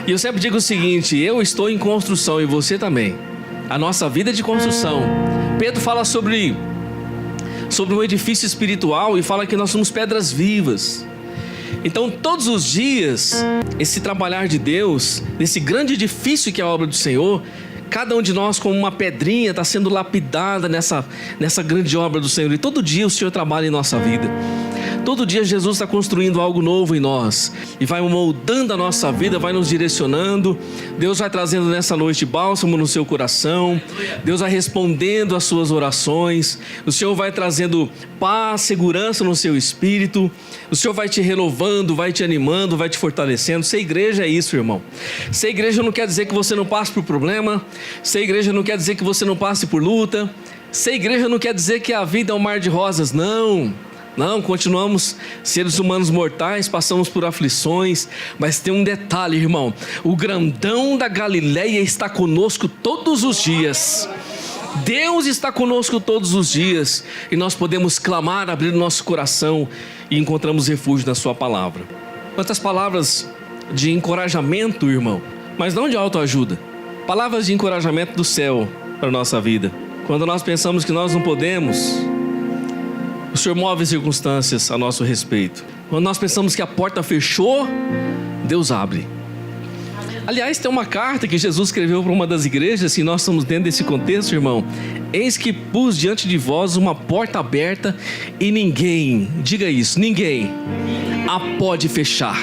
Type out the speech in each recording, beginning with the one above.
E eu sempre digo o seguinte: eu estou em construção e você também. A nossa vida é de construção. Pedro fala sobre um edifício espiritual e fala que nós somos pedras vivas. Então todos os dias, esse trabalhar de Deus, nesse grande edifício que é a obra do Senhor, cada um de nós como uma pedrinha está sendo lapidada nessa grande obra do Senhor. E todo dia o Senhor trabalha em nossa vida. Todo dia Jesus está construindo algo novo em nós e vai moldando a nossa vida, vai nos direcionando. Deus vai trazendo nessa noite bálsamo no seu coração. Deus vai respondendo às suas orações. O Senhor vai trazendo paz, segurança no seu espírito. O Senhor vai te renovando, vai te animando, vai te fortalecendo. Ser igreja é isso, irmão. Ser igreja não quer dizer que você não passe por problema. Ser igreja não quer dizer que você não passe por luta. Ser igreja não quer dizer que a vida é um mar de rosas, não. Não, continuamos seres humanos mortais, passamos por aflições, mas tem um detalhe, irmão: o grandão da Galileia está conosco todos os dias. Deus está conosco todos os dias e nós podemos clamar, abrir o nosso coração e encontramos refúgio na sua palavra. Quantas palavras de encorajamento, irmão, mas não de autoajuda. Palavras de encorajamento do céu para a nossa vida. Quando nós pensamos que nós não podemos, o Senhor move circunstâncias a nosso respeito. Quando nós pensamos que a porta fechou, Deus abre. Aliás, tem uma carta que Jesus escreveu para uma das igrejas, e nós estamos dentro desse contexto, irmão. Eis que pus diante de vós uma porta aberta e ninguém, diga isso, ninguém a pode fechar.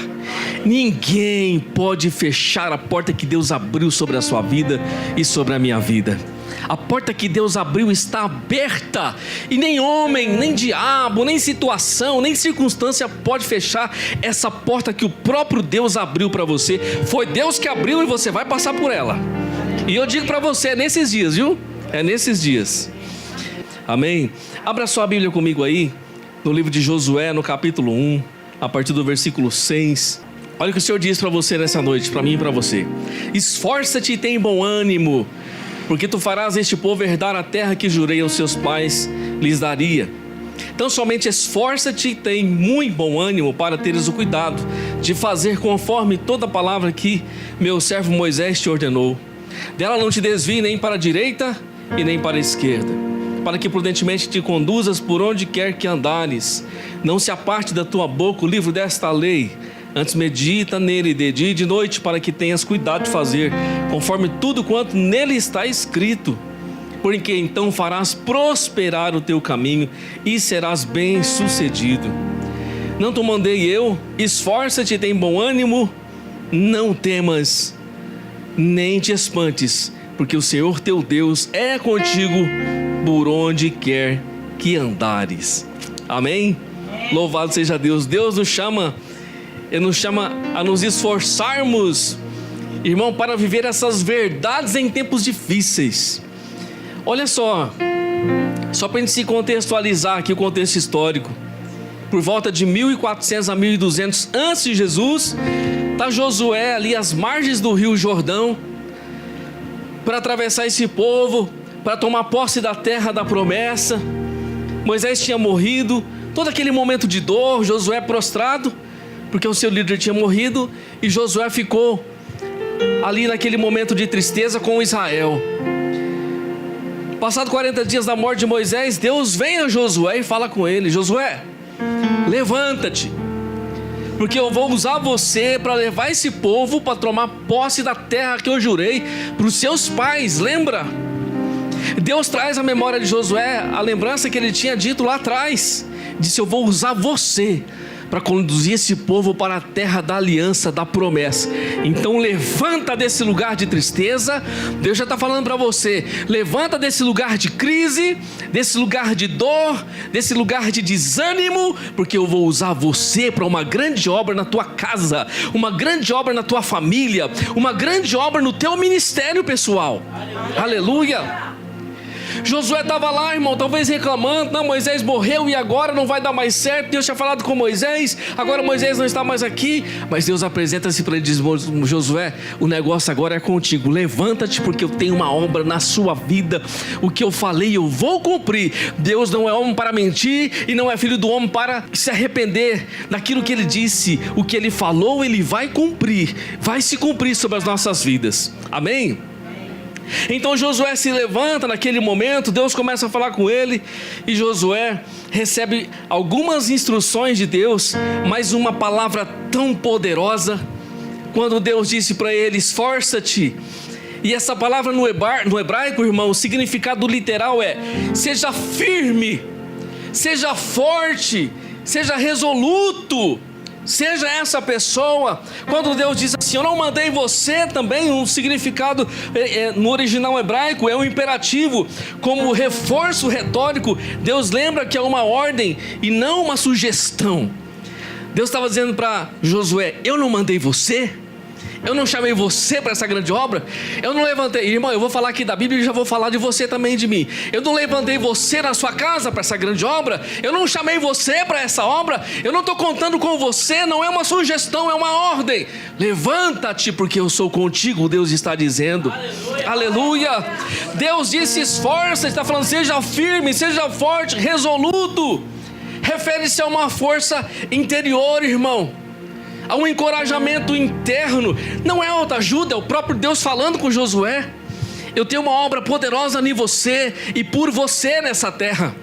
Ninguém pode fechar a porta que Deus abriu sobre a sua vida e sobre a minha vida. A porta que Deus abriu está aberta e nem homem, nem diabo, nem situação, nem circunstância pode fechar essa porta que o próprio Deus abriu para você. Foi Deus que abriu e você vai passar por ela. E eu digo para você, é nesses dias, viu? É nesses dias. Amém? Abra sua Bíblia comigo aí, no livro de Josué, no capítulo 1, a partir do versículo 6. Olha o que o Senhor diz para você nessa noite, para mim e para você. Esforça-te e tem bom ânimo, porque tu farás este povo herdar a terra que jurei aos seus pais lhes daria. Então somente esforça-te e tem muito bom ânimo para teres o cuidado de fazer conforme toda a palavra que meu servo Moisés te ordenou. Dela não te desvie nem para a direita e nem para a esquerda, para que prudentemente te conduzas por onde quer que andares. Não se aparte da tua boca o livro desta lei, antes medita nele de dia e de noite, para que tenhas cuidado de fazer conforme tudo quanto nele está escrito, porque então farás prosperar o teu caminho e serás bem sucedido. Não te mandei eu? Esforça-te e tem bom ânimo, não temas, nem te espantes, porque o Senhor teu Deus é contigo por onde quer que andares. Amém? Louvado seja Deus. Deus nos chama a nos esforçarmos, irmão, para viver essas verdades em tempos difíceis. Olha só para a gente se contextualizar aqui o contexto histórico. Por volta de 1400 a 1200 antes de Jesus, está Josué ali às margens do rio Jordão, para atravessar esse povo, para tomar posse da terra da promessa. Moisés tinha morrido, todo aquele momento de dor, Josué prostrado, porque o seu líder tinha morrido, e Josué ficou ali naquele momento de tristeza com Israel. Passado 40 dias da morte de Moisés, Deus vem a Josué e fala com ele: Josué, levanta-te, porque eu vou usar você para levar esse povo para tomar posse da terra que eu jurei para os seus pais. Lembra? Deus traz à memória de Josué a lembrança que ele tinha dito lá atrás. Disse: eu vou usar você para conduzir esse povo para a terra da aliança, da promessa. Então levanta desse lugar de tristeza. Deus já está falando para você: levanta desse lugar de crise, desse lugar de dor, desse lugar de desânimo, porque eu vou usar você para uma grande obra na tua casa, uma grande obra na tua família, uma grande obra no teu ministério pessoal. Aleluia! Josué estava lá, irmão, talvez reclamando: não, Moisés morreu e agora não vai dar mais certo. Deus tinha falado com Moisés, agora Moisés não está mais aqui. Mas Deus apresenta-se para ele e diz: Josué, o negócio agora é contigo. Levanta-te, porque eu tenho uma obra na sua vida. O que eu falei eu vou cumprir. Deus não é homem para mentir e não é filho do homem para se arrepender. Naquilo que ele disse, o que ele falou, ele vai cumprir, vai se cumprir sobre as nossas vidas. Amém? Então Josué se levanta naquele momento, Deus começa a falar com ele, e Josué recebe algumas instruções de Deus, mas uma palavra tão poderosa, quando Deus disse para ele: esforça-te. E essa palavra no hebraico, irmão, o significado literal é: seja firme, seja forte, seja resoluto. Seja essa pessoa. Quando Deus diz assim: eu não mandei você, também um significado no original hebraico é um imperativo, como reforço retórico. Deus lembra que é uma ordem e não uma sugestão. Deus estava dizendo para Josué: eu não mandei você, eu não chamei você para essa grande obra, eu não levantei, irmão, eu vou falar aqui da Bíblia e já vou falar de você também, de mim. Eu não levantei você na sua casa para essa grande obra, eu não chamei você para essa obra, eu não estou contando com você, não é uma sugestão, é uma ordem. Levanta-te, porque eu sou contigo, Deus está dizendo. Aleluia, aleluia. Deus disse: esforça, está falando: seja firme, seja forte, resoluto. Refere-se a uma força interior, irmão, a um encorajamento interno. Não é autoajuda, é o próprio Deus falando com Josué: eu tenho uma obra poderosa em você e por você nessa terra.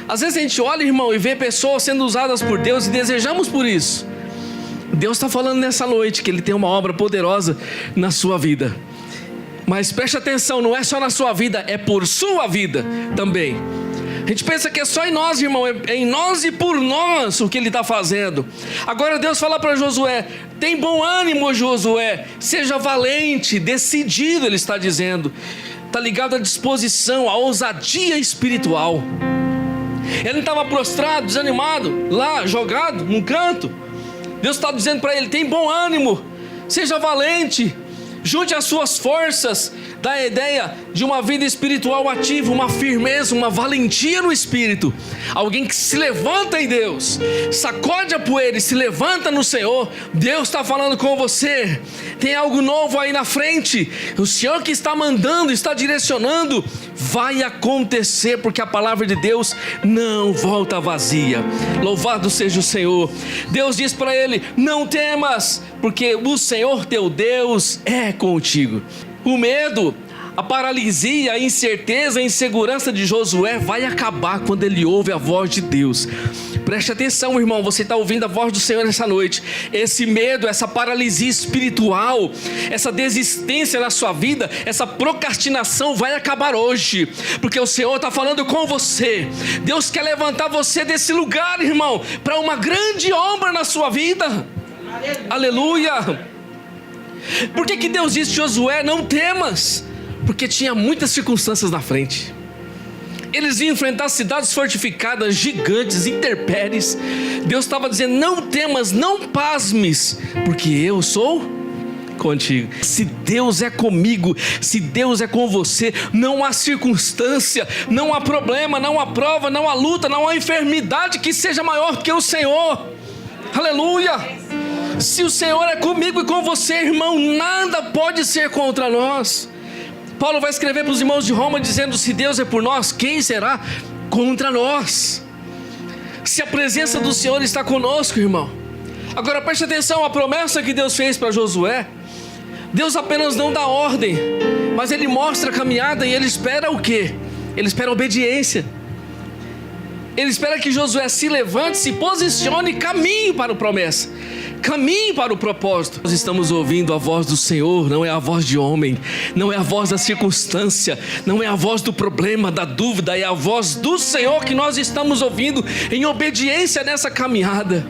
Às vezes a gente olha, irmão, e vê pessoas sendo usadas por Deus e desejamos por isso. Deus está falando nessa noite que Ele tem uma obra poderosa na sua vida. Mas preste atenção, não é só na sua vida, é por sua vida também. A gente pensa que é só em nós, irmão, é em nós e por nós o que Ele está fazendo. Agora Deus fala para Josué: tem bom ânimo, Josué, seja valente, decidido, Ele está dizendo. Está ligado à disposição, à ousadia espiritual. Ele estava prostrado, desanimado, lá, jogado num canto. Deus está dizendo para ele: tem bom ânimo, seja valente, junte as suas forças. Dá a ideia de uma vida espiritual ativa, uma firmeza, uma valentia no espírito. Alguém que se levanta em Deus, sacode a poeira e se levanta no Senhor. Deus está falando com você: tem algo novo aí na frente. O Senhor que está mandando, está direcionando. Vai acontecer, porque a palavra de Deus não volta vazia. Louvado seja o Senhor. Deus diz para ele: não temas, porque o Senhor teu Deus é contigo. O medo, a paralisia, a incerteza, a insegurança de Josué vai acabar quando ele ouve a voz de Deus. Preste atenção, irmão, você está ouvindo a voz do Senhor nessa noite. Esse medo, essa paralisia espiritual, essa desistência na sua vida, essa procrastinação vai acabar hoje, porque o Senhor está falando com você. Deus quer levantar você desse lugar, irmão, para uma grande obra na sua vida. Aleluia. Por que Deus disse a Josué: não temas? Porque tinha muitas circunstâncias na frente. Eles iam enfrentar cidades fortificadas, gigantes, intempéries. Deus estava dizendo: não temas, não pasmes, porque eu sou contigo. Se Deus é comigo, se Deus é com você, não há circunstância, não há problema, não há prova, não há luta, não há enfermidade que seja maior que o Senhor. Aleluia. Se o Senhor é comigo e com você, irmão, nada pode ser contra nós. Paulo vai escrever para os irmãos de Roma dizendo: se Deus é por nós, quem será contra nós? Se a presença do Senhor está conosco, irmão. Agora preste atenção, a promessa que Deus fez para Josué, Deus apenas não dá ordem, mas Ele mostra a caminhada e Ele espera o quê? Ele espera a obediência. Ele espera que Josué se levante, se posicione e caminhe para a promessa, caminhe para o propósito. Nós estamos ouvindo a voz do Senhor, não é a voz de homem, não é a voz da circunstância, não é a voz do problema, da dúvida, é a voz do Senhor que nós estamos ouvindo em obediência nessa caminhada.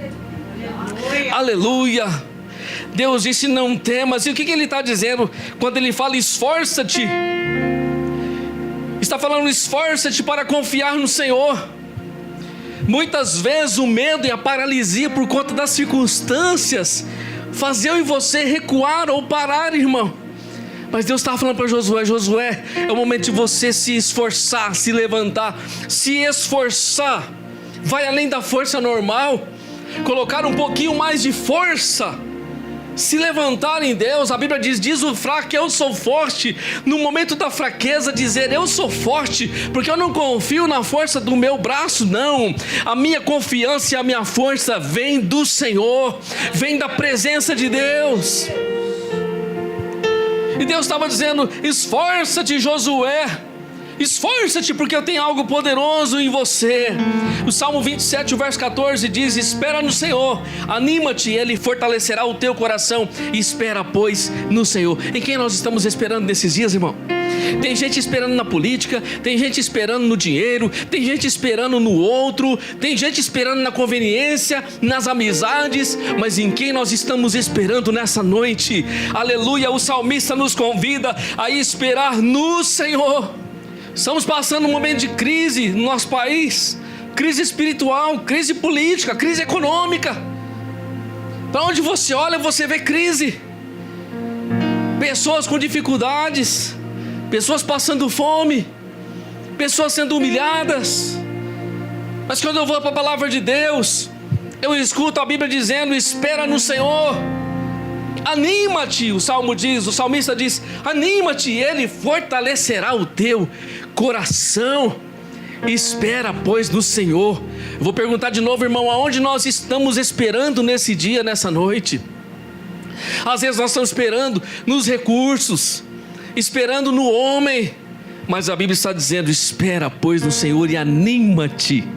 Aleluia. Deus disse: não temas. E o que Ele está dizendo quando Ele fala esforça-te? Está falando: esforça-te para confiar no Senhor. Muitas vezes o medo e a paralisia por conta das circunstâncias faziam em você recuar ou parar, irmão. Mas Deus estava falando para Josué: Josué, é o momento de você se esforçar, se levantar, se esforçar. Vai além da força normal, colocar um pouquinho mais de força, se levantar em Deus. A Bíblia diz o fraco, eu sou forte. No momento da fraqueza, dizer eu sou forte, porque eu não confio na força do meu braço, não. A minha confiança e a minha força vem do Senhor, vem da presença de Deus. E Deus estava dizendo: esforça-te, Josué, esforça-te, porque eu tenho algo poderoso em você. O Salmo 27, o verso 14 diz: espera no Senhor, anima-te, Ele fortalecerá o teu coração. Espera, pois, no Senhor. Em quem nós estamos esperando nesses dias, irmão? Tem gente esperando na política, tem gente esperando no dinheiro, tem gente esperando no outro, tem gente esperando na conveniência, nas amizades. Mas em quem nós estamos esperando nessa noite? Aleluia, o salmista nos convida a esperar no Senhor. Estamos passando um momento de crise no nosso país, crise espiritual, crise política, crise econômica. Para onde você olha, você vê crise. Pessoas com dificuldades, pessoas passando fome, pessoas sendo humilhadas. Mas quando eu vou para a palavra de Deus, eu escuto a Bíblia dizendo: espera no Senhor, anima-te. O salmista diz: anima-te, Ele fortalecerá o teu coração. Espera, pois, no Senhor. Eu vou perguntar de novo, irmão: aonde nós estamos esperando nesse dia, nessa noite? Às vezes nós estamos esperando nos recursos, esperando no homem, mas a Bíblia está dizendo: espera, pois, no Senhor e anima-te.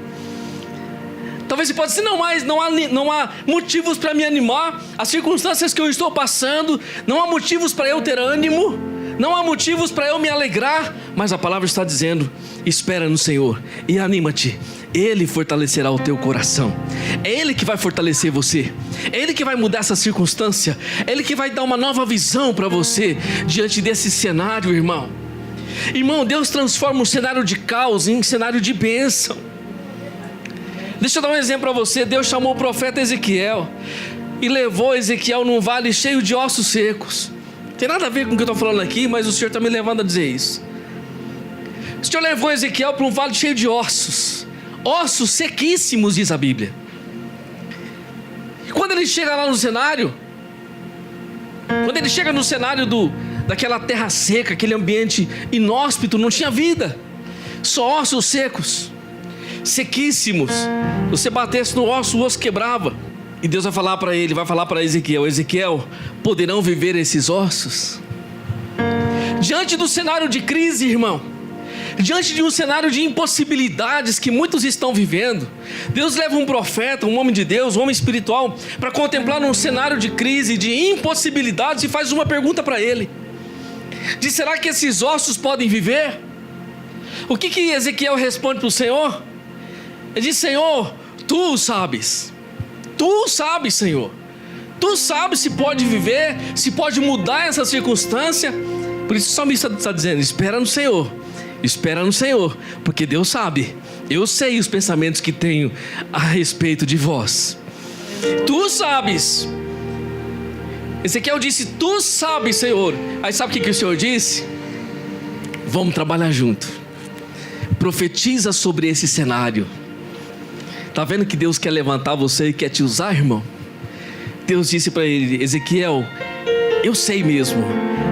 Talvez você possa dizer: não há motivos para me animar, as circunstâncias que eu estou passando, não há motivos para eu ter ânimo, não há motivos para eu me alegrar. Mas a palavra está dizendo: espera no Senhor e anima-te, Ele fortalecerá o teu coração. É Ele que vai fortalecer você, é Ele que vai mudar essa circunstância, é Ele que vai dar uma nova visão para você diante desse cenário, irmão. Irmão, Deus transforma um cenário de caos em cenário de bênção. Deixa eu dar um exemplo para você. Deus chamou o profeta Ezequiel e levou Ezequiel num vale cheio de ossos secos. Não tem nada a ver com o que eu estou falando aqui, mas o Senhor está me levando a dizer isso. O Senhor levou Ezequiel para um vale cheio de ossos sequíssimos, diz a Bíblia. E quando ele chega lá no cenário, daquela terra seca, aquele ambiente inóspito, não tinha vida, só ossos secos, sequíssimos. Você batesse no osso, o osso quebrava. E Deus vai falar para Ezequiel: Ezequiel, poderão viver esses ossos? Diante do cenário de crise, irmão, diante de um cenário de impossibilidades que muitos estão vivendo, Deus leva um profeta, um homem de Deus, um homem espiritual, para contemplar um cenário de crise, de impossibilidades, e faz uma pergunta para ele: diz: será que esses ossos podem viver? O que Ezequiel responde para o Senhor? Ele diz: Senhor, Tu sabes, Senhor, Tu sabes se pode viver, se pode mudar essa circunstância. Por isso o salmista está dizendo: espera no Senhor, porque Deus sabe. Eu sei os pensamentos que tenho a respeito de vós. Tu sabes. Ezequiel disse: Tu sabes, Senhor. Aí sabe o que o Senhor disse? Vamos trabalhar junto. Profetiza sobre esse cenário. Está vendo que Deus quer levantar você e quer te usar, irmão? Deus disse para ele: Ezequiel, eu sei mesmo,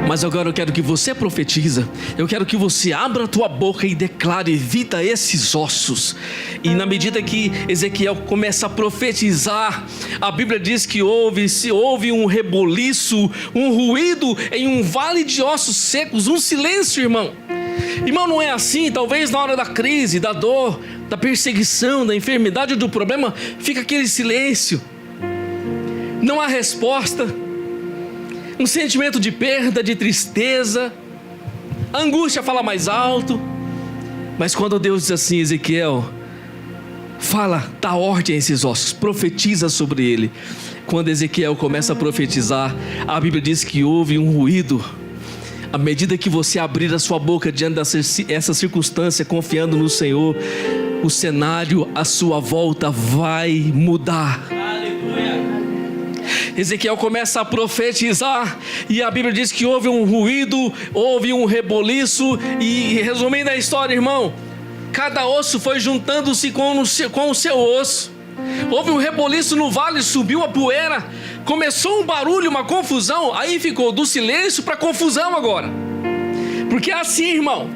mas agora eu quero que você profetiza. Eu quero que você abra a tua boca e declare vida a esses ossos. E na medida que Ezequiel começa a profetizar, a Bíblia diz que houve um reboliço, um ruído em um vale de ossos secos, um silêncio, irmão. Irmão, não é assim? Talvez na hora da crise, da dor, da perseguição, da enfermidade ou do problema, fica aquele silêncio. Não há resposta. Um sentimento de perda, de tristeza. A angústia fala mais alto. Mas quando Deus diz assim: Ezequiel, fala, dá ordem a esses ossos, profetiza sobre ele. Quando Ezequiel começa a profetizar, a Bíblia diz que houve um ruído. À medida que você abrir a sua boca diante dessa circunstância, confiando no Senhor, o cenário à sua volta vai mudar. Aleluia. Ezequiel começa a profetizar, e a Bíblia diz que houve um ruído, houve um reboliço, e resumindo a história, irmão, cada osso foi juntando-se com o seu osso. Houve um reboliço no vale, subiu a poeira, começou um barulho, uma confusão, aí ficou do silêncio para confusão agora. Porque é assim, irmão,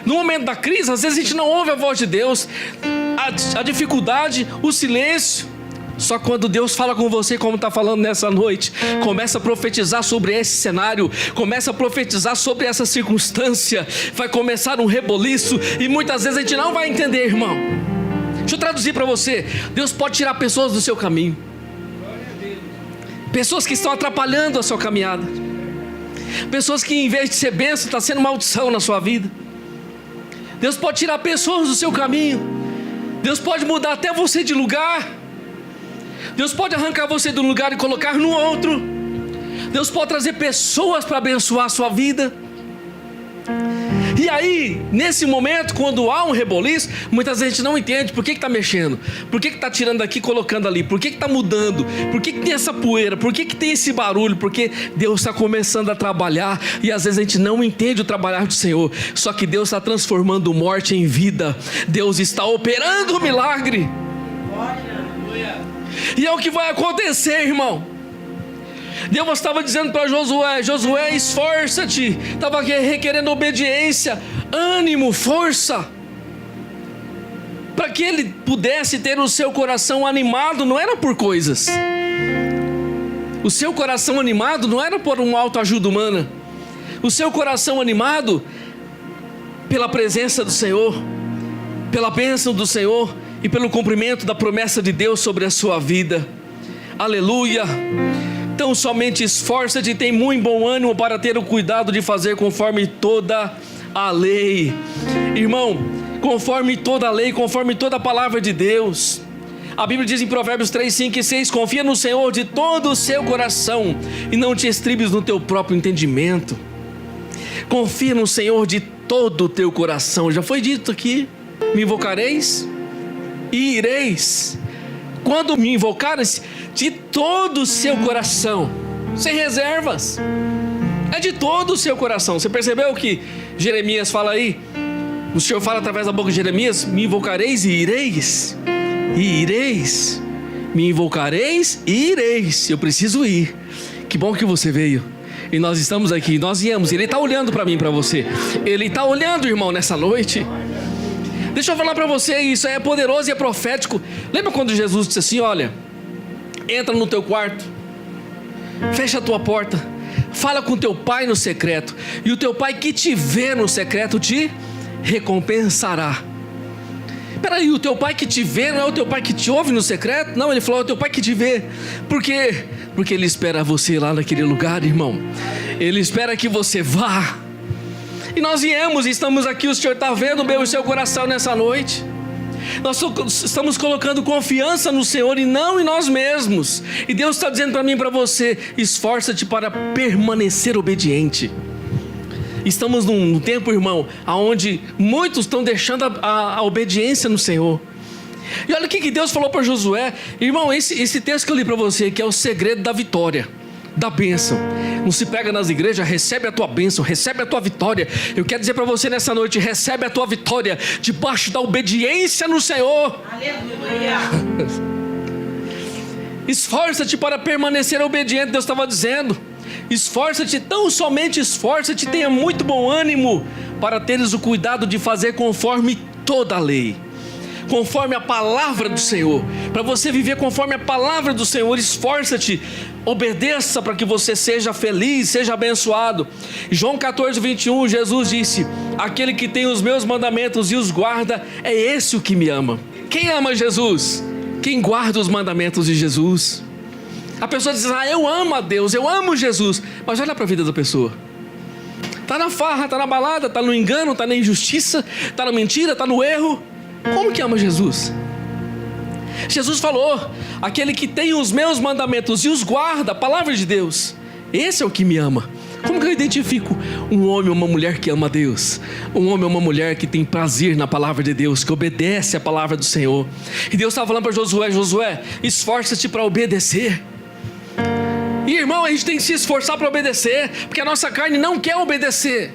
no momento da crise, às vezes a gente não ouve a voz de Deus, a dificuldade, o silêncio. Só quando Deus fala com você, como está falando nessa noite, começa a profetizar sobre esse cenário, começa a profetizar sobre essa circunstância, vai começar um reboliço, e muitas vezes a gente não vai entender, irmão. Deixa eu traduzir para você. Deus pode tirar pessoas do seu caminho, pessoas que estão atrapalhando a sua caminhada, pessoas que em vez de ser bênção, está sendo maldição na sua vida. Deus pode tirar pessoas do seu caminho, Deus pode mudar até você de lugar, Deus pode arrancar você de um lugar e colocar no outro, Deus pode trazer pessoas para abençoar a sua vida. E aí, nesse momento, quando há um reboliço, muitas vezes a gente não entende por que está mexendo, por que está tirando daqui e colocando ali, por que está mudando, por que tem essa poeira, por que tem esse barulho, porque Deus está começando a trabalhar, e às vezes a gente não entende o trabalhar do Senhor, só que Deus está transformando morte em vida, Deus está operando o milagre, e é o que vai acontecer, irmão. Deus estava dizendo para Josué: Josué, esforça-te. Estava requerendo obediência, ânimo, força, para que ele pudesse ter o seu coração animado. Não era por coisas, o seu coração animado não era por uma autoajuda humana, o seu coração animado pela presença do Senhor, pela bênção do Senhor e pelo cumprimento da promessa de Deus sobre a sua vida. Aleluia. Então somente esforça-te e tem muito bom ânimo para ter o cuidado de fazer conforme toda a lei. Irmão, conforme toda a lei, conforme toda a palavra de Deus. A Bíblia diz em Provérbios 3, 5 e 6: confia no Senhor de todo o seu coração e não te estribes no teu próprio entendimento. Confia no Senhor de todo o teu coração. Já foi dito aqui: me invocareis e ireis. Quando me invocares, de todo o seu coração, sem reservas, é de todo o seu coração. Você percebeu o que Jeremias fala aí? O Senhor fala através da boca de Jeremias: me invocareis e ireis. E ireis. Me invocareis e ireis. Eu preciso ir. Que bom que você veio. E nós estamos aqui, nós viemos. Ele está olhando para mim e para você. Ele está olhando, irmão, nessa noite. Deixa eu falar para você, isso é poderoso e é profético. Lembra quando Jesus disse assim: olha, entra no teu quarto, fecha a tua porta, fala com teu pai no secreto, e o teu pai que te vê no secreto te recompensará. Peraí, o teu pai que te vê não é o teu pai que te ouve no secreto? Não, ele falou: é o teu pai que te vê. Por quê? Porque ele espera você lá naquele lugar, irmão. Ele espera que você vá. E nós viemos e estamos aqui. O Senhor está vendo o seu coração nessa noite. Nós estamos colocando confiança no Senhor e não em nós mesmos. E Deus está dizendo para mim e para você: esforça-te para permanecer obediente. Estamos num tempo, irmão, onde muitos estão deixando a obediência no Senhor. E olha o que Deus falou para Josué. Irmão, esse texto que eu li para você, que é o segredo da vitória, da bênção. Não se pega nas igrejas: recebe a tua bênção, recebe a tua vitória. Eu quero dizer para você nessa noite: recebe a tua vitória debaixo da obediência no Senhor. Aleluia. Esforça-te para permanecer obediente. Deus estava dizendo: esforça-te, tão somente esforça-te, tenha muito bom ânimo para teres o cuidado de fazer conforme toda a lei, conforme a palavra do Senhor. Para você viver conforme a palavra do Senhor, esforça-te, obedeça para que você seja feliz, seja abençoado. João 14, 21, Jesus disse: aquele que tem os meus mandamentos e os guarda, é esse o que me ama. Quem ama Jesus? Quem guarda os mandamentos de Jesus. A pessoa diz: ah, eu amo a Deus, eu amo Jesus. Mas olha para a vida da pessoa. Está na farra, está na balada, está no engano, está na injustiça, está na mentira, está no erro. Como que ama Jesus? Jesus falou: aquele que tem os meus mandamentos e os guarda, a palavra de Deus, esse é o que me ama. Como que eu identifico um homem ou uma mulher que ama a Deus? Um homem ou uma mulher que tem prazer na palavra de Deus, que obedece a palavra do Senhor. E Deus estava falando para Josué: Josué, esforça-te para obedecer. E irmão, a gente tem que se esforçar para obedecer, porque a nossa carne não quer obedecer.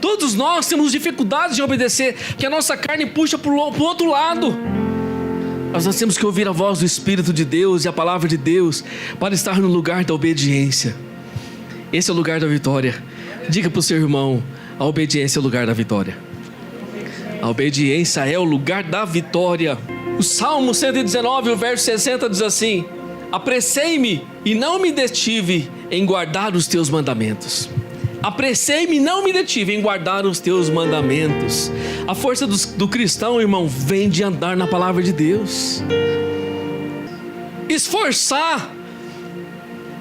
Todos nós temos dificuldades de obedecer, porque a nossa carne puxa para o outro lado. Mas nós temos que ouvir a voz do Espírito de Deus e a palavra de Deus para estar no lugar da obediência. Esse é o lugar da vitória. Diga para o seu irmão: a obediência é o lugar da vitória. A obediência é o lugar da vitória. O Salmo 119, o verso 60 diz assim: apressei-me e não me detive em guardar os teus mandamentos. Apressei-me e não me detive em guardar os teus mandamentos. A força do cristão, irmão, vem de andar na palavra de Deus. Esforçar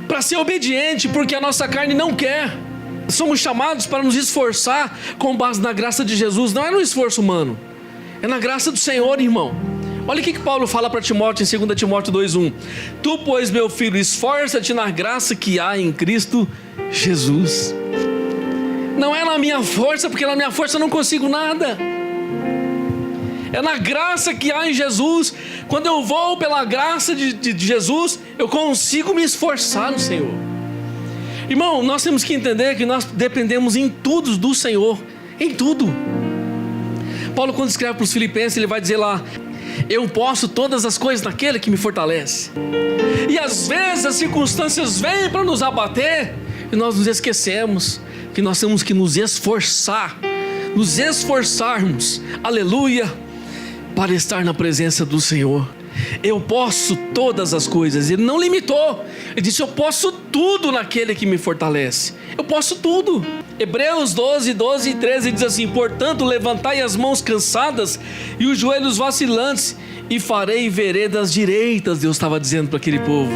para ser obediente, porque a nossa carne não quer. Somos chamados para nos esforçar com base na graça de Jesus. Não é no esforço humano, é na graça do Senhor, irmão. Olha o que Paulo fala para Timóteo em 2 Timóteo 2:1. Tu, pois, meu filho, esforça-te na graça que há em Cristo Jesus. Não é na minha força, porque na minha força eu não consigo nada. É na graça que há em Jesus. Quando eu vou pela graça de Jesus, eu consigo me esforçar no Senhor. Irmão, nós temos que entender que nós dependemos em tudo do Senhor. Em tudo. Paulo, quando escreve para os Filipenses, ele vai dizer lá: eu posso todas as coisas naquele que me fortalece. E às vezes as circunstâncias vêm para nos abater, e nós nos esquecemos que nós temos que nos esforçar, nos esforçarmos, aleluia, para estar na presença do Senhor. Eu posso todas as coisas. Ele não limitou, ele disse: eu posso tudo naquele que me fortalece. Eu posso tudo. Hebreus 12 e 13 diz assim: portanto, levantai as mãos cansadas e os joelhos vacilantes, e farei veredas direitas. Deus estava dizendo para aquele povo.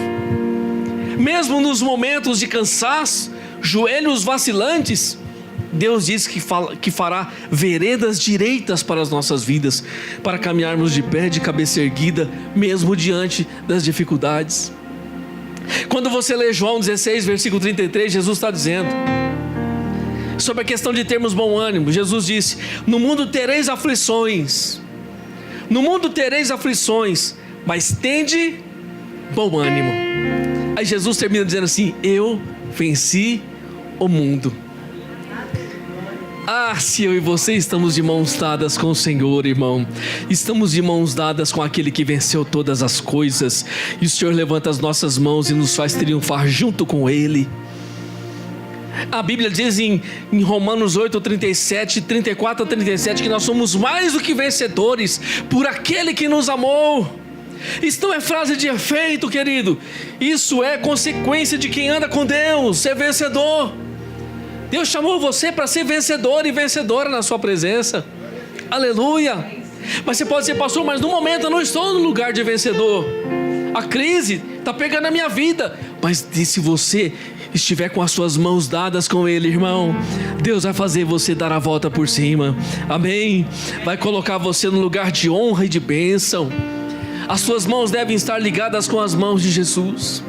Mesmo nos momentos de cansaço, joelhos vacilantes, Deus diz que fará veredas direitas para as nossas vidas, para caminharmos de pé, de cabeça erguida, mesmo diante das dificuldades. Quando você lê João 16, versículo 33, Jesus está dizendo sobre a questão de termos bom ânimo. Jesus disse: no mundo tereis aflições, no mundo tereis aflições, mas tende bom ânimo. Aí Jesus termina dizendo assim: eu venci o mundo. Ah, se eu e você estamos de mãos dadas com o Senhor, irmão. Estamos de mãos dadas com aquele que venceu todas as coisas. E o Senhor levanta as nossas mãos e nos faz triunfar junto com Ele. A Bíblia diz em Romanos 8, 37, 34 a 37, que nós somos mais do que vencedores por aquele que nos amou. Isso não é frase de efeito, querido. Isso é consequência de quem anda com Deus, é vencedor. Deus chamou você para ser vencedor e vencedora na sua presença. Aleluia. Mas você pode dizer: pastor, mas no momento eu não estou no lugar de vencedor. A crise está pegando a minha vida. Mas se você estiver com as suas mãos dadas com Ele, irmão, Deus vai fazer você dar a volta por cima. Amém. Vai colocar você no lugar de honra e de bênção. As suas mãos devem estar ligadas com as mãos de Jesus.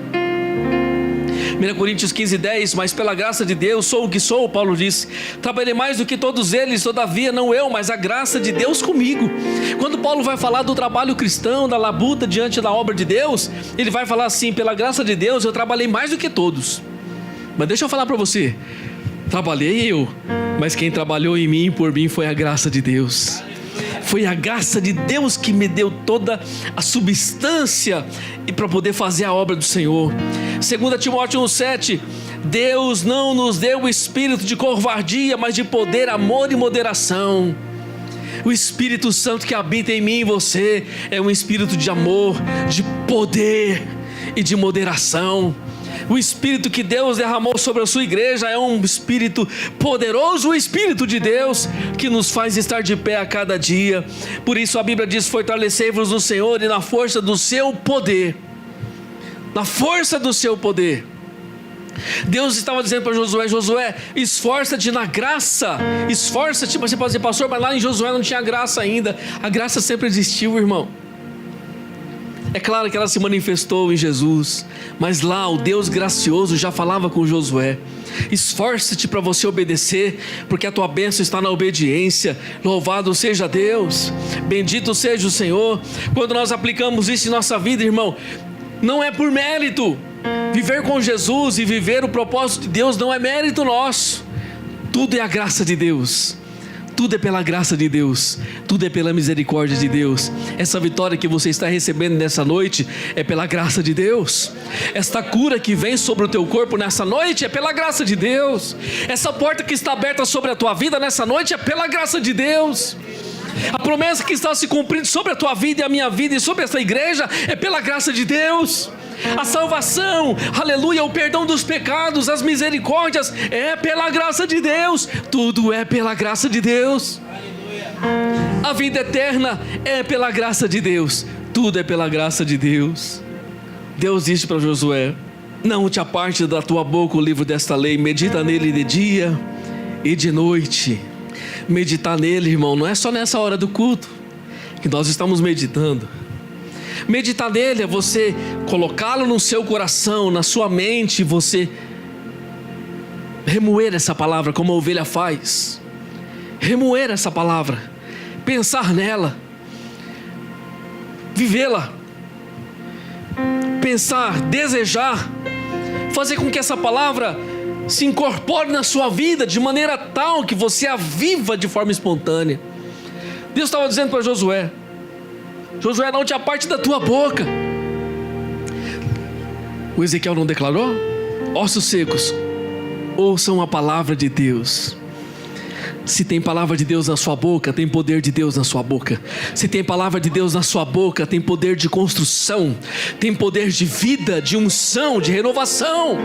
1 Coríntios 15:10, mas pela graça de Deus sou o que sou, Paulo disse. Trabalhei mais do que todos eles, todavia não eu, mas a graça de Deus comigo. Quando Paulo vai falar do trabalho cristão, da labuta diante da obra de Deus, ele vai falar assim: pela graça de Deus eu trabalhei mais do que todos. Mas deixa eu falar para você, trabalhei eu, mas quem trabalhou em mim e por mim foi a graça de Deus. Foi a graça de Deus que me deu toda a substância e para poder fazer a obra do Senhor. 2 Timóteo 1,7: Deus não nos deu o espírito de covardia, mas de poder, amor e moderação. O Espírito Santo que habita em mim e em você é um espírito de amor, de poder e de moderação. O Espírito que Deus derramou sobre a sua igreja é um Espírito poderoso, o Espírito de Deus que nos faz estar de pé a cada dia. Por isso a Bíblia diz: fortalecei-vos no Senhor e na força do seu poder. Na força do seu poder. Deus estava dizendo para Josué: Josué, esforça-te na graça. Esforça-te. Mas você pode dizer: pastor, mas lá em Josué não tinha graça ainda. A graça sempre existiu, irmão. É claro que ela se manifestou em Jesus, mas lá o Deus gracioso já falava com Josué: esforça-te para você obedecer, porque a tua bênção está na obediência. Louvado seja Deus, bendito seja o Senhor. Quando nós aplicamos isso em nossa vida, irmão, não é por mérito, Viver com Jesus e viver o propósito de Deus não é mérito nosso. Tudo é a graça de Deus. Tudo é pela graça de Deus, tudo é pela misericórdia de Deus. Essa vitória que você está recebendo nessa noite é pela graça de Deus. Esta cura que vem sobre o teu corpo nessa noite é pela graça de Deus. Essa porta que está aberta sobre a tua vida nessa noite é pela graça de Deus. A promessa que está se cumprindo sobre a tua vida e a minha vida e sobre essa igreja é pela graça de Deus. A salvação, aleluia, o perdão dos pecados, as misericórdias, é pela graça de Deus. Tudo é pela graça de Deus. A vida eterna é pela graça de Deus. Tudo é pela graça de Deus. Deus disse para Josué: não te aparte da tua boca o livro desta lei, medita nele de dia e de noite. Meditar nele, irmão, não é só nessa hora do culto que nós estamos meditando. Meditar nele é você colocá-lo no seu coração, na sua mente, você remoer essa palavra como a ovelha faz. Remoer essa palavra, pensar nela, vivê-la, pensar, desejar, fazer com que essa palavra se incorpore na sua vida de maneira tal que você a viva de forma espontânea. Deus estava dizendo para Josué: Josué, não te aparte da tua boca. O Ezequiel não declarou? Ossos secos, ouçam a palavra de Deus. Se tem palavra de Deus na sua boca, tem poder de Deus na sua boca. Se tem palavra de Deus na sua boca, tem poder de construção, tem poder de vida, de unção, de renovação.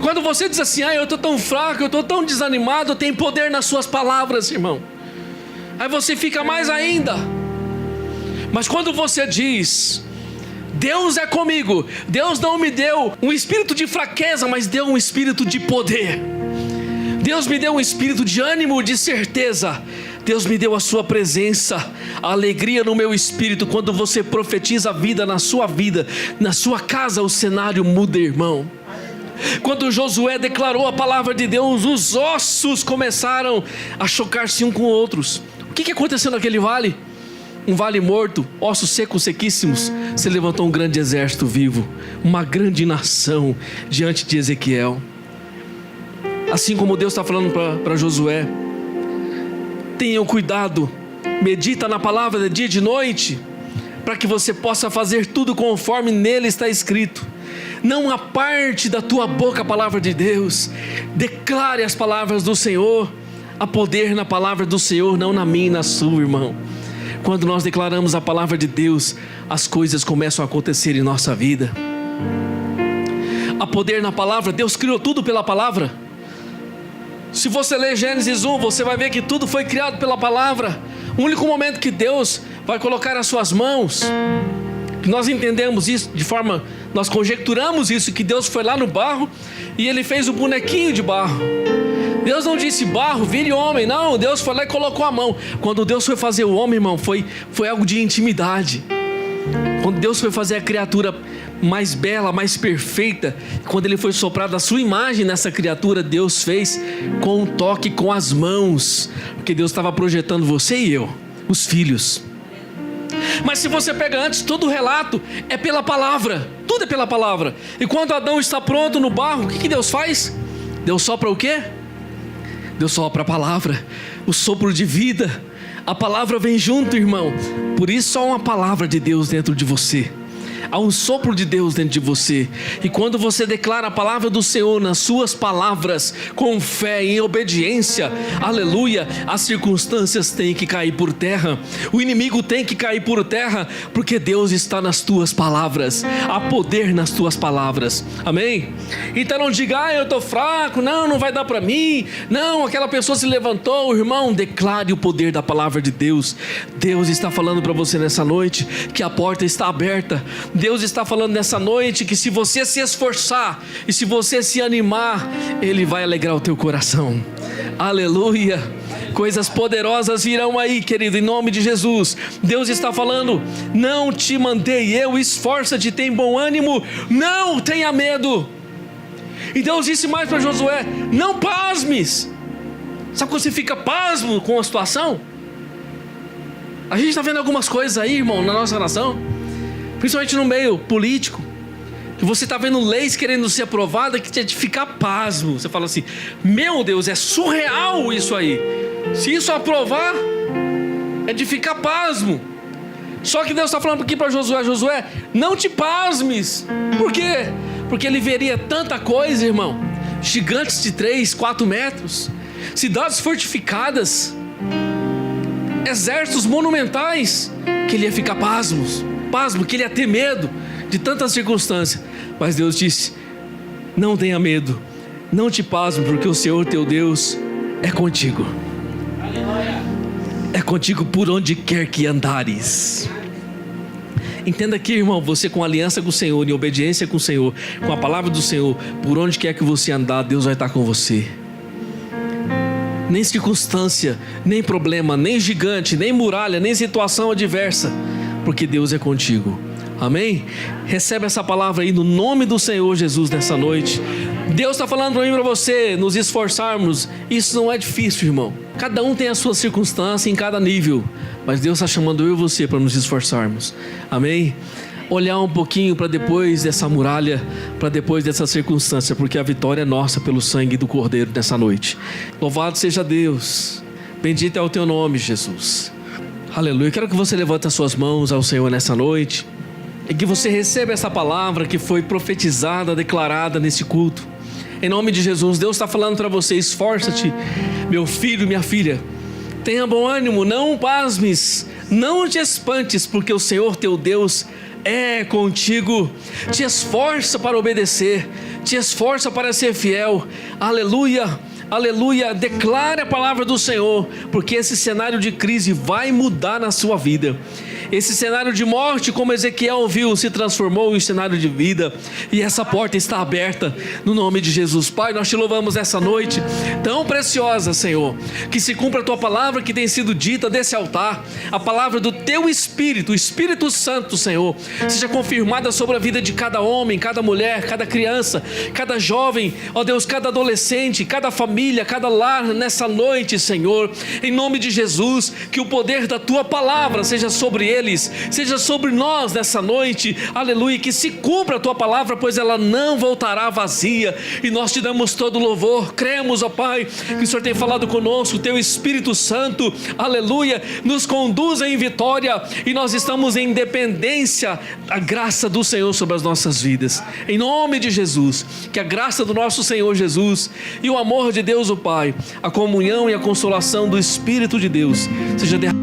Quando você diz assim: eu estou tão fraco, eu estou tão desanimado, tem poder nas suas palavras, irmão. Aí você fica mais ainda. Mas quando você diz: Deus é comigo, Deus não me deu um espírito de fraqueza, mas deu um espírito de poder. Deus me deu um espírito de ânimo, de certeza. Deus me deu a sua presença, a alegria no meu espírito. Quando você profetiza a vida, na sua casa, o cenário muda, irmão. Quando Josué declarou a palavra de Deus, os ossos começaram a chocar-se uns com outros. O que aconteceu naquele vale? Um vale morto, ossos secos, sequíssimos. Se levantou um grande exército vivo, uma grande nação diante de Ezequiel. Assim como Deus está falando para Josué: tenham cuidado, medita na palavra de dia e de noite, para que você possa fazer tudo conforme nele está escrito. Não aparte da tua boca a palavra de Deus. Declare as palavras do Senhor. Há poder na palavra do Senhor, não na minha e na sua, irmão. Quando nós declaramos a palavra de Deus, as coisas começam a acontecer em nossa vida. Há poder na palavra. Deus criou tudo pela palavra. Se você ler Gênesis 1, você vai ver que tudo foi criado pela palavra. O único momento que Deus vai colocar as suas mãos, que nós entendemos isso de forma, nós conjecturamos isso, que Deus foi lá no barro e Ele fez o bonequinho de barro. Deus não disse: barro, vire homem. Não, Deus foi lá e colocou a mão. Quando Deus foi fazer o homem, irmão, foi algo de intimidade. Quando Deus foi fazer a criatura mais bela, mais perfeita, quando Ele foi soprar da sua imagem nessa criatura, Deus fez com um toque com as mãos, porque Deus estava projetando você e eu, os filhos. Mas se você pega antes, todo o relato é pela palavra, tudo é pela palavra. E quando Adão está pronto no barro, o que Deus faz? Deus sopra o quê? Deus sopra a palavra, o sopro de vida. A palavra vem junto, irmão. Por isso há uma palavra de Deus dentro de você. Há um sopro de Deus dentro de você. E quando você declara a palavra do Senhor nas suas palavras, com fé e obediência, aleluia, as circunstâncias têm que cair por terra. O inimigo tem que cair por terra, porque Deus está nas tuas palavras. Há poder nas tuas palavras. Amém? Então não diga: eu estou fraco, não vai dar para mim. Não, aquela pessoa se levantou. Irmão, declare o poder da palavra de Deus. Deus está falando para você nessa noite que a porta está aberta. Deus está falando nessa noite que se você se esforçar e se você se animar, Ele vai alegrar o teu coração. Aleluia. Coisas poderosas virão aí, querido, em nome de Jesus. Deus está falando: não te mandei eu, esforça-te, tem bom ânimo, não tenha medo. E Deus disse mais para Josué: não pasmes. Sabe quando você fica pasmo com a situação? A gente está vendo algumas coisas aí, irmão, na nossa nação, principalmente no meio político. que você está vendo leis querendo ser aprovada que te ficar pasmo. Você fala assim: meu Deus, é surreal isso aí. Se isso aprovar, é de ficar pasmo. Só que Deus está falando aqui para Josué: Josué, não te pasmes. Por quê? Porque ele veria tanta coisa, irmão. Gigantes de 3, 4 metros, cidades fortificadas, exércitos monumentais, que ele ia ficar pasmo, que ele ia ter medo de tantas circunstâncias. Mas Deus disse: não tenha medo, não te pasme, porque o Senhor teu Deus é contigo. É contigo por onde quer que andares. Entenda aqui, irmão, você com aliança com o Senhor, em obediência com o Senhor, com a palavra do Senhor, por onde quer que você andar, Deus vai estar com você. Nem circunstância, nem problema, nem gigante, nem muralha, nem situação adversa, porque Deus é contigo. Amém? Recebe essa palavra aí no nome do Senhor Jesus nessa noite. Deus está falando para mim e para você, nos esforçarmos. Isso não é difícil, irmão. Cada um tem a sua circunstância em cada nível, mas Deus está chamando eu e você para nos esforçarmos. Amém? Olhar um pouquinho para depois dessa muralha, para depois dessa circunstância, porque a vitória é nossa pelo sangue do Cordeiro nessa noite. Louvado seja Deus. Bendito é o teu nome, Jesus. Aleluia. Eu quero que você levante as suas mãos ao Senhor nessa noite e que você receba essa palavra que foi profetizada, declarada nesse culto. Em nome de Jesus, Deus está falando para você: esforça-te, meu filho, minha filha. Tenha bom ânimo, não pasmes, não te espantes, porque o Senhor teu Deus é contigo. Te esforça para obedecer, te esforça para ser fiel. Aleluia, aleluia. Declare a palavra do Senhor, porque esse cenário de crise vai mudar na sua vida. Esse cenário de morte, como Ezequiel viu, se transformou em cenário de vida, e essa porta está aberta no nome de Jesus. Pai, nós te louvamos essa noite tão preciosa, Senhor, que se cumpra a tua palavra que tem sido dita desse altar, a palavra do teu Espírito, o Espírito Santo, Senhor, seja confirmada sobre a vida de cada homem, cada mulher, cada criança, cada jovem, ó Deus, cada adolescente, cada família, cada lar nessa noite, Senhor, em nome de Jesus. Que o poder da tua palavra seja sobre eles, seja sobre nós nessa noite, aleluia, que se cumpra a tua palavra, pois ela não voltará vazia, e nós te damos todo louvor. Cremos, ó Pai, que o Senhor tem falado conosco, o teu Espírito Santo, aleluia, nos conduz em vitória, e nós estamos em dependência da graça do Senhor sobre as nossas vidas, em nome de Jesus. Que a graça do nosso Senhor Jesus e o amor de Deus o Pai, a comunhão e a consolação do Espírito de Deus seja derramada